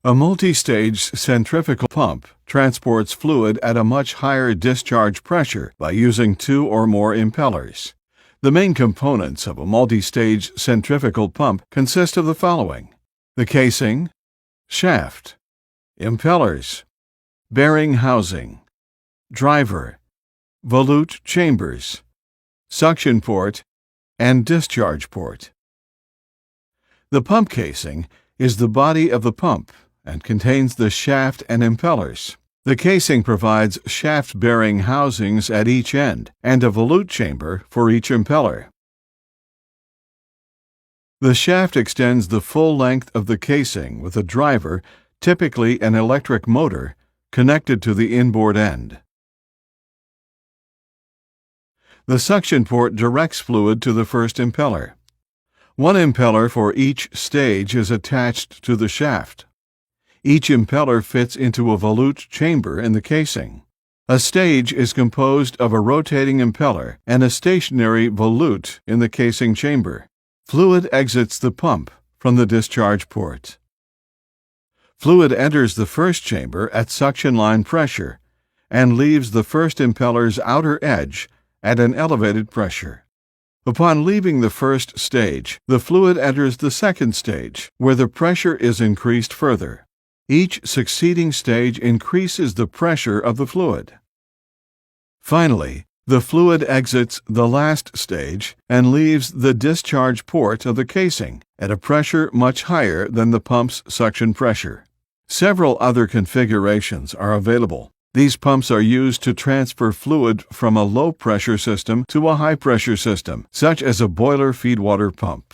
A multi-stage centrifugal pump transports fluid at a much higher discharge pressure by using two or more impellers. The main components of a multi-stage centrifugal pump consist of the following: the casing, shaft, impellers, bearing housing, driver, volute chambers, suction port, and discharge port. The pump casing is the body of the pump and contains the shaft and impellers. The casing provides shaft-bearing housings at each end and a volute chamber for each impeller. The shaft extends the full length of the casing with a driver, typically an electric motor, connected to the inboard end. The suction port directs fluid to the first impeller. One impeller for each stage is attached to the shaft. Each impeller fits into a volute chamber in the casing. A stage is composed of a rotating impeller and a stationary volute in the casing chamber. Fluid exits the pump from the discharge port. Fluid enters the first chamber at suction line pressure and leaves the first impeller's outer edge at an elevated pressure. Upon leaving the first stage, the fluid enters the second stage, where the pressure is increased further. Each succeeding stage increases the pressure of the fluid. Finally, the fluid exits the last stage and leaves the discharge port of the casing at a pressure much higher than the pump's suction pressure. Several other configurations are available. These pumps are used to transfer fluid from a low-pressure system to a high-pressure system, such as a boiler feedwater pump.